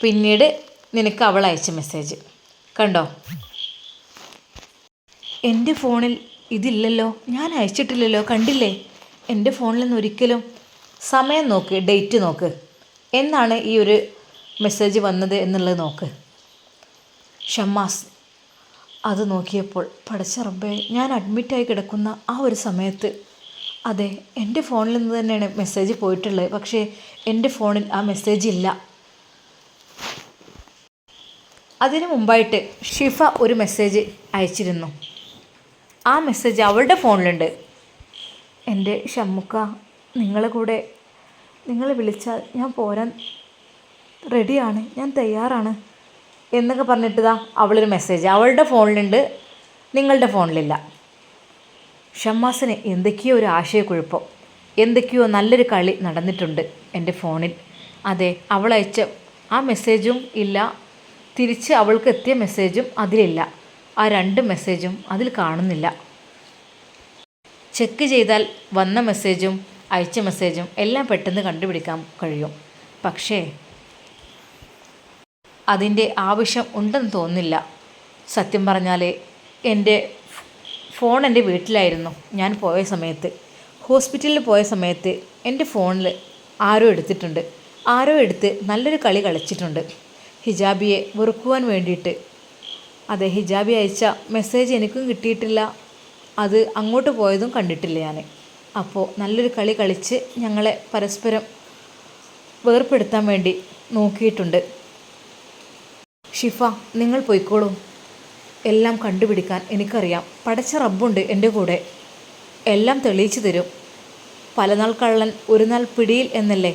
പിന്നീട് നിനക്ക് അവൾ അയച്ച മെസ്സേജ് കണ്ടോ? എൻ്റെ ഫോണിൽ ഇതില്ലല്ലോ, ഞാൻ അയച്ചിട്ടില്ലല്ലോ, കണ്ടില്ലേ? എൻ്റെ ഫോണിൽ നിന്ന് ഒരിക്കലും. സമയം നോക്ക്, ഡേറ്റ് നോക്ക്, എന്നാണ് ഈ ഒരു മെസ്സേജ് വന്നത് എന്നുള്ളത് നോക്ക്. ഷമ്മാസ് അത് നോക്കിയപ്പോൾ, പടച്ച റബ്ബേ, ഞാൻ അഡ്മിറ്റായി കിടക്കുന്ന ആ ഒരു സമയത്ത്, അതെ, എൻ്റെ ഫോണിൽ നിന്ന് തന്നെയാണ് മെസ്സേജ് പോയിട്ടുള്ളത്. പക്ഷേ എൻ്റെ ഫോണിൽ ആ മെസ്സേജ് ഇല്ല. അതിനു മുമ്പായിട്ട് ഷിഫ ഒരു മെസ്സേജ് അയച്ചിരുന്നു. ആ മെസ്സേജ് അവളുടെ ഫോണിലുണ്ട്. എൻ്റെ ഷമ്മുക്ക, നിങ്ങളെ കൂടെ നിങ്ങൾ വിളിച്ചാൽ ഞാൻ പോരാൻ റെഡിയാണ്, ഞാൻ തയ്യാറാണ് എന്നൊക്കെ പറഞ്ഞിട്ടതാ അവളൊരു മെസ്സേജ് അവളുടെ ഫോണിലുണ്ട്, നിങ്ങളുടെ ഫോണിലില്ല. ഷമ്മാസിന് എന്തൊക്കെയോ ഒരു ആശയക്കുഴപ്പം, എന്തൊക്കെയോ നല്ലൊരു കളി നടന്നിട്ടുണ്ട് എൻ്റെ ഫോണിൽ. അതെ, അവളയച്ച ആ മെസ്സേജും ഇല്ല, തിരിച്ച് അവൾക്ക് എത്തിയ മെസ്സേജും അതിലില്ല. ആ രണ്ട് മെസ്സേജും അതിൽ കാണുന്നില്ല. ചെക്ക് ചെയ്താൽ വന്ന മെസ്സേജും അയച്ച മെസ്സേജും എല്ലാം പെട്ടെന്ന് കണ്ടുപിടിക്കാൻ കഴിയും. പക്ഷേ അതിൻ്റെ ആവശ്യം ഉണ്ടെന്ന് തോന്നുന്നില്ല. സത്യം പറഞ്ഞാൽ എൻ്റെ ഫോൺ എൻ്റെ വീട്ടിലായിരുന്നു. ഞാൻ പോയ സമയത്ത്, ഹോസ്പിറ്റലിൽ പോയ സമയത്ത് എൻ്റെ ഫോണിൽ ആരോ എടുത്തിട്ടുണ്ട്. ആരോ എടുത്ത് നല്ലൊരു കളി കളിച്ചിട്ടുണ്ട്, ഹിജാബിയെ വെറുക്കുവാൻ വേണ്ടിയിട്ട്. അതെ, ഹിജാബി അയച്ച മെസ്സേജ് എനിക്കും കിട്ടിയിട്ടില്ല, അത് അങ്ങോട്ട് പോയതും കണ്ടിട്ടില്ല ഞാൻ. അപ്പോൾ നല്ലൊരു കളി കളിച്ച് ഞങ്ങളെ പരസ്പരം വേർപ്പെടുത്താൻ വേണ്ടി നോക്കിയിട്ടുണ്ട്. ഷിഫ, നിങ്ങൾ പോയിക്കോളൂ, എല്ലാം കണ്ടുപിടിക്കാൻ എനിക്കറിയാം. പടച്ച റബ്ബുണ്ട് എൻ്റെ കൂടെ, എല്ലാം തെളിയിച്ചു തരും. പല നാൾ കള്ളൻ ഒരു നാൾ പിടിയിൽ എന്നല്ലേ.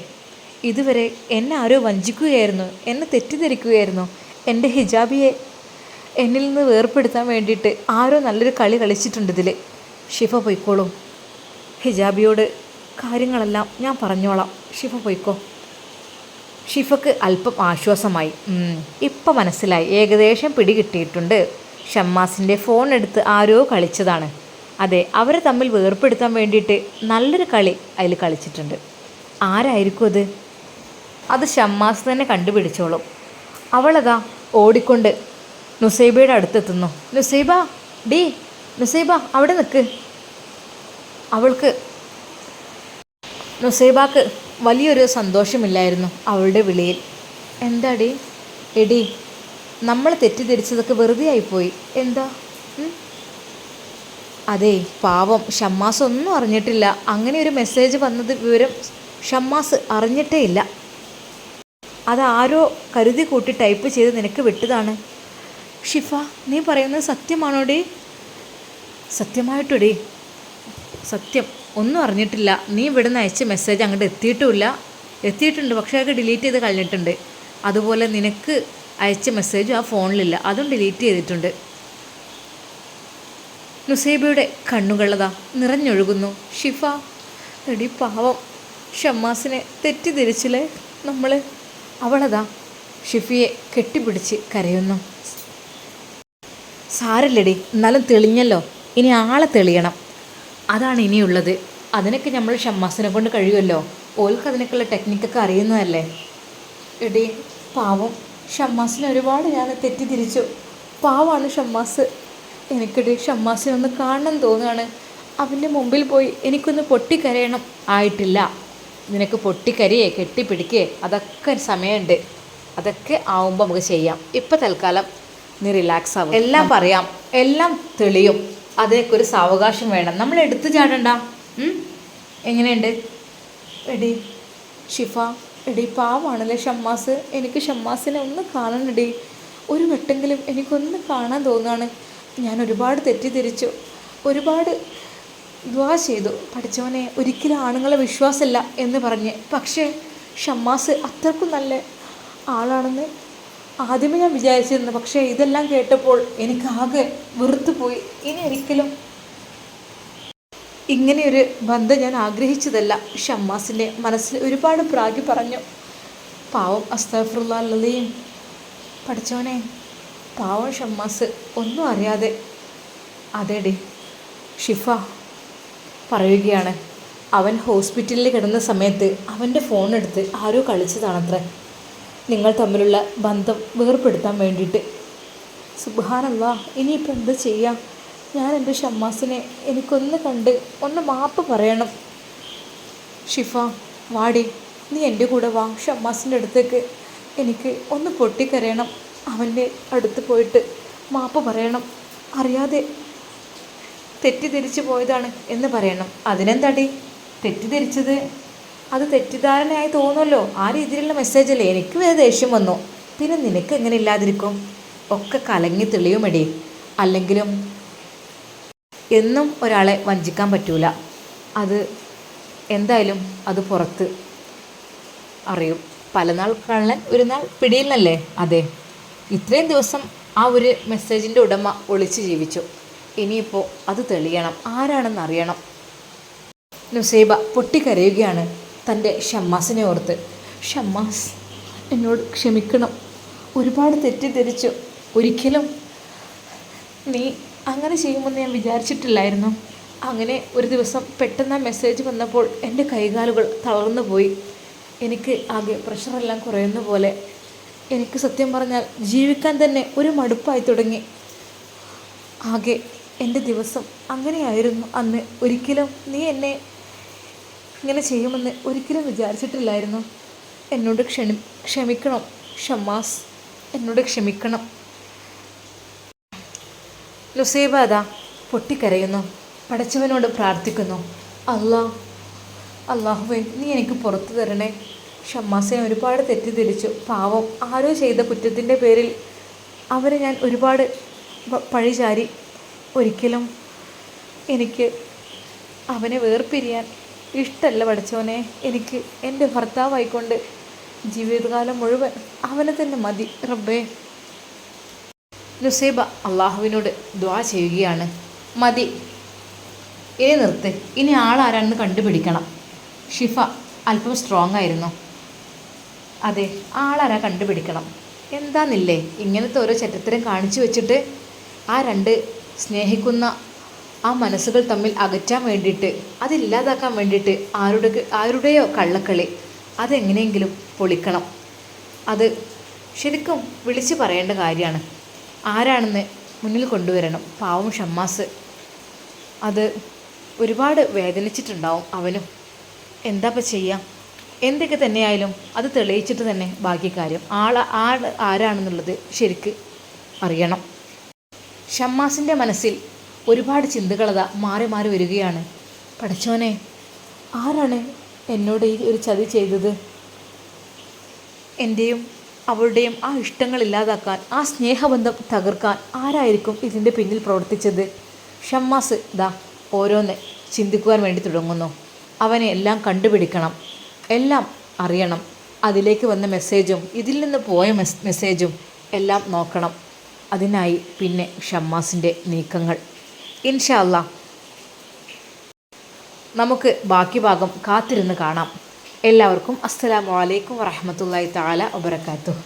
ഇതുവരെ എന്നെ ആരോ വഞ്ചിക്കുകയായിരുന്നു, എന്നെ തെറ്റിദ്ധരിക്കുകയായിരുന്നു. എൻ്റെ ഹിജാബിയെ എന്നിൽ നിന്ന് വേർപ്പെടുത്താൻ വേണ്ടിയിട്ട് ആരോ നല്ലൊരു കളി കളിച്ചിട്ടുണ്ട് ഇതിൽ. ഷിഫ പോയിക്കോളും, ഹിജാബിയോട് കാര്യങ്ങളെല്ലാം ഞാൻ പറഞ്ഞോളാം. ഷിഫ പോയിക്കോ. ഷിഫക്ക് അല്പം ആശ്വാസമായി. ഇപ്പം മനസ്സിലായി, ഏകദേശം പിടി കിട്ടിയിട്ടുണ്ട്. ഷമ്മാസിൻ്റെ ഫോൺ എടുത്ത് ആരോ കളിച്ചതാണ്. അതെ, അവരെ തമ്മിൽ വേർപ്പെടുത്താൻ വേണ്ടിയിട്ട് നല്ലൊരു കളി അതിൽ കളിച്ചിട്ടുണ്ട്. ആരായിരിക്കും അത്? അത് ഷമ്മാസ് തന്നെ കണ്ടുപിടിച്ചോളും. അവളതാ ഓടിക്കൊണ്ട് നുസൈബയുടെ അടുത്തെത്തുന്നു. നുസൈബ, നുസൈബ അവിടെ നിൽക്ക്. നുസൈബാക്ക് വലിയൊരു സന്തോഷമില്ലായിരുന്നു അവളുടെ വിളിയിൽ. എന്താടി? എടി, നമ്മൾ തെറ്റിദ്ധരിച്ചതൊക്കെ വെറുതെ ആയിപ്പോയി. എന്താ? അതെ, പാവം ഷമ്മാസ് ഒന്നും അറിഞ്ഞിട്ടില്ല. അങ്ങനെ ഒരു മെസ്സേജ് വന്നത് വിവരം ഷമ്മാസ് അറിഞ്ഞിട്ടേ ഇല്ല. അതാരോ കരുതി കൂട്ടി ടൈപ്പ് ചെയ്ത് നിനക്ക് വിട്ടതാണ്. ഷിഫ, നീ പറയുന്നത് സത്യമാണോടി? സത്യമായിട്ടോടി, സത്യം. ഒന്നും അറിഞ്ഞിട്ടില്ല. നീ ഇവിടുന്ന് അയച്ച മെസ്സേജ് അങ്ങോട്ട് എത്തിയിട്ടുമില്ല. എത്തിയിട്ടുണ്ട്, പക്ഷേ അതൊക്കെ ഡിലീറ്റ് ചെയ്ത് കളഞ്ഞിട്ടുണ്ട്. അതുപോലെ നിനക്ക് അയച്ച മെസ്സേജും ആ ഫോണിലില്ല, അതും ഡിലീറ്റ് ചെയ്തിട്ടുണ്ട്. നുസൈബയുടെ കണ്ണുകളതാ നിറഞ്ഞൊഴുകുന്നു. ഷിഫ, എടി പാവം, ഷമ്മാസിനെ തെറ്റിദ്ധരിച്ചില്ലേ നമ്മൾ. അവളതാ ഷിഫിയെ കെട്ടിപ്പിടിച്ച് കരയുന്നു. സാരല്ലടി, എന്നാലും തെളിഞ്ഞല്ലോ. ഇനി ആളെ തെളിയണം, അതാണ് ഇനിയുള്ളത്. അതിനൊക്കെ നമ്മൾ ഷമ്മാസിനെ കൊണ്ട് കഴിയുമല്ലോ. ഓൾക്ക് അതിനൊക്കെയുള്ള ടെക്നിക്കൊക്കെ അറിയുന്നതല്ലേ. എടി പാവം, ഷമ്മാസിനെ ഒരുപാട് ഞാൻ തെറ്റിദ്ധരിച്ചു. പാവമാണ് ഷമ്മാസ്. എനിക്കെടി ഷമ്മാസിനെ ഒന്ന് കാണണം തോന്നുകയാണ്. അവൻ്റെ മുമ്പിൽ പോയി എനിക്കൊന്ന് പൊട്ടിക്കരയണം. ആയിട്ടില്ല. നിനക്ക് പൊട്ടിക്കരിയേ കെട്ടിപ്പിടിക്കേ അതൊക്കെ സമയമുണ്ട്. അതൊക്കെ ആവുമ്പോൾ നമുക്ക് ചെയ്യാം. ഇപ്പം തൽക്കാലം നീ റിലാക്സ് ആവും. എല്ലാം പറയാം, എല്ലാം തെളിയും. അതിനൊക്കെ ഒരു സാവകാശം വേണം. നമ്മൾ എടുത്തു ചാടണ്ട. എങ്ങനെയുണ്ട് എടി ഷിഫ? എടി പാവാണല്ലേ ഷമ്മാസ്. എനിക്ക് ഷമ്മാസിനെ ഒന്ന് കാണണടി. ഒരു വട്ടെങ്കിലും എനിക്കൊന്ന് കാണാൻ തോന്നുകയാണ്. ഞാൻ ഒരുപാട് തെറ്റിദ്ധരിച്ചു, ഒരുപാട് ദ്വാ ചെയ്തു. പഠിച്ചവനെ, ഒരിക്കലും ആണുങ്ങളെ വിശ്വാസമില്ല എന്ന് പറഞ്ഞ്. പക്ഷേ ഷമ്മാസ് അത്രക്കും നല്ല ആളാണെന്ന് ആദ്യമേ ഞാൻ വിചാരിച്ചിരുന്നു. പക്ഷേ ഇതെല്ലാം കേട്ടപ്പോൾ എനിക്കാകെ വെറുത്തു പോയി. ഇനി ഒരിക്കലും ഇങ്ങനെയൊരു ബന്ധം ഞാൻ ആഗ്രഹിച്ചതല്ല. ഷമ്മാസിൻ്റെ മനസ്സിൽ ഒരുപാട് പ്രാഗി പറഞ്ഞു. പാവം, അസ്തഗ്ഫിറുല്ലാഹ്. പഠിച്ചവനെ, പാവം ഷമ്മാസ് ഒന്നും അറിയാതെ. അതേടി ഷിഫ പറയുകയാണ്, അവൻ ഹോസ്പിറ്റലിൽ കിടന്ന സമയത്ത് അവൻ്റെ ഫോണെടുത്ത് ആരോ കളിച്ചതാണത്രേ, നിങ്ങൾ തമ്മിലുള്ള ബന്ധം വേർപ്പെടുത്താൻ വേണ്ടിയിട്ട്. സുബ്ഹാനല്ലാഹ്, ഇനിയിപ്പോൾ എന്താ ചെയ്യാം? ഞാൻ എൻ്റെ ഷമ്മാസിനെ എനിക്കൊന്ന് കണ്ട് ഒന്ന് മാപ്പ് പറയണം. ഷിഫ, വാടി, നീ എൻ്റെ കൂടെ വാ ഷമ്മാസിൻ്റെ അടുത്തേക്ക്. എനിക്ക് ഒന്ന് പൊട്ടിക്കരയണം. അവൻ്റെ അടുത്ത് പോയിട്ട് മാപ്പ് പറയണം. അറിയാതെ തെറ്റിദ്ധരിച്ചു പോയതാണ് എന്ന് പറയണം. അതിനെന്താടി തെറ്റിദ്ധരിച്ചത്? അത് തെറ്റിദ്ധാരണയായി തോന്നുമല്ലോ. ആ രീതിയിലുള്ള മെസ്സേജല്ലേ. എനിക്ക് വേറെ ദേഷ്യം വന്നു. പിന്നെ നിനക്ക് എങ്ങനെ ഇല്ലാതിരിക്കും? ഒക്കെ കലങ്ങി തെളിയുമെടി. അല്ലെങ്കിലും എന്നും ഒരാളെ വഞ്ചിക്കാൻ പറ്റൂല. അത് എന്തായാലും അത് പുറത്ത് അറിയും. പലനാൾ കള്ളൻ ഒരു നാൾ പിടിയിലല്ലേ? അതെ, ഇത്രയും ദിവസം ആ ഒരു മെസ്സേജിൻ്റെ ഉടമ ഒളിച്ച് ജീവിച്ചു. ഇനിയിപ്പോൾ അത് തെളിയണം, ആരാണെന്ന് അറിയണം. നുസൈബ പൊട്ടിക്കരയുകയാണ് തൻ്റെ ഷമ്മാസിനെ ഓർത്ത്. ഷമ്മാസ്, എന്നോട് ക്ഷമിക്കണം. ഒരുപാട് തെറ്റിദ്ധരിച്ചു. ഒരിക്കലും നീ അങ്ങനെ ചെയ്യുമെന്ന് ഞാൻ വിചാരിച്ചിട്ടില്ലായിരുന്നു. അങ്ങനെ ഒരു ദിവസം പെട്ടെന്ന് ആ മെസ്സേജ് വന്നപ്പോൾ എൻ്റെ കൈകാലുകൾ തളർന്നു പോയി. എനിക്ക് ആകെ പ്രഷറെല്ലാം കുറയുന്ന പോലെ. എനിക്ക് സത്യം പറഞ്ഞാൽ ജീവിക്കാൻ തന്നെ ഒരു മടുപ്പായി തുടങ്ങി. ആകെ എൻ്റെ ദിവസം അങ്ങനെയായിരുന്നു അന്ന്. ഒരിക്കലും നീ എന്നെ ഇങ്ങനെ ചെയ്യുമെന്ന് ഒരിക്കലും വിചാരിച്ചിട്ടില്ലായിരുന്നു. എന്നോട് ക്ഷമിക്കണം ഷമ്മാസ്, എന്നോട് ക്ഷമിക്കണം. നുസൈബ അതാ പൊട്ടിക്കരയുന്നു. പടച്ചവനോട് പ്രാർത്ഥിക്കുന്നു. അല്ലാഹുവേ, നീ എനിക്ക് പുറത്തു തരണേ. ഷമ്മാസിനെ ഒരുപാട് തെറ്റിദ്ധരിച്ചു. പാവം, ആരോ ചെയ്ത കുറ്റത്തിൻ്റെ പേരിൽ അവരെ ഞാൻ ഒരുപാട് പഴിചാരി. ഒരിക്കലും എനിക്ക് അവനെ വേർപിരിയാൻ ഇഷ്ടമല്ല പഠിച്ചവനെ. എനിക്ക് എൻ്റെ ഭർത്താവായിക്കൊണ്ട് ജീവിതകാലം മുഴുവൻ അവനെ തന്നെ മതി റബ്ബേ. നുസൈബ അള്ളാഹുവിനോട് ദുആ ചെയ്യുകയാണ്. മതി, ഇനി നിർത്ത്. ഇനി ആളാരാണെന്ന് കണ്ടുപിടിക്കണം. ഷിഫ അല്പം സ്ട്രോങ് ആയിരുന്നു. അതെ, ആളാരാ കണ്ടുപിടിക്കണം. എന്താന്നില്ലേ ഇങ്ങനത്തെ ഓരോ ചരിത്രം കാണിച്ചു വെച്ചിട്ട് ആ രണ്ട് സ്നേഹിക്കുന്ന ആ മനസ്സുകൾ തമ്മിൽ അകറ്റാൻ വേണ്ടിയിട്ട്, അതില്ലാതാക്കാൻ വേണ്ടിയിട്ട് ആരുടെയോ കള്ളക്കളി. അതെങ്ങനെയെങ്കിലും പൊളിക്കണം. അത് ശരിക്കും വിളിച്ച് പറയേണ്ട കാര്യമാണ്. ആരാണെന്ന് മുന്നിൽ കൊണ്ടുവരണം. പാവം ഷമ്മാസ് അത് ഒരുപാട് വേദനിച്ചിട്ടുണ്ടാവും അവനും. എന്താപ്പം ചെയ്യാം? എന്തൊക്കെ തന്നെയായാലും അത് തെളിയിച്ചിട്ട് തന്നെ ബാക്കി കാര്യം. ആരാണെന്നുള്ളത് ശരിക്ക് അറിയണം. ഷമ്മാസിൻ്റെ മനസ്സിൽ ഒരുപാട് ചിന്തകളതാ മാറി മാറി വരികയാണ്. പഠിച്ചോനെ, ആരാണ് എന്നോട് ഈ ഒരു ചതി ചെയ്തത്? എൻ്റെയും അവളുടെയും ആ ഇഷ്ടങ്ങൾ ഇല്ലാതാക്കാൻ, ആ സ്നേഹബന്ധം തകർക്കാൻ ആരായിരിക്കും ഇതിൻ്റെ പിന്നിൽ പ്രവർത്തിച്ചത്? ഷമ്മാസ് ദാ ഓരോന്ന് ചിന്തിക്കുവാൻ വേണ്ടി തുടങ്ങുന്നു. അവനെ എല്ലാം കണ്ടുപിടിക്കണം, എല്ലാം അറിയണം. അതിലേക്ക് വന്ന മെസ്സേജും ഇതിൽ നിന്ന് പോയ മെസ്സേജും എല്ലാം നോക്കണം. അതിനായി പിന്നെ ഷമ്മാസിൻ്റെ നീക്കങ്ങൾ. ഇൻഷാ അല്ലാ നമുക്ക് ബാക്കി ഭാഗം കാത്തിരുന്ന് കാണാം. എല്ലാവർക്കും അസ്സലാമു അലൈക്കും വറഹ്മത്തുള്ളാഹി തആല വബറകാതുഹു.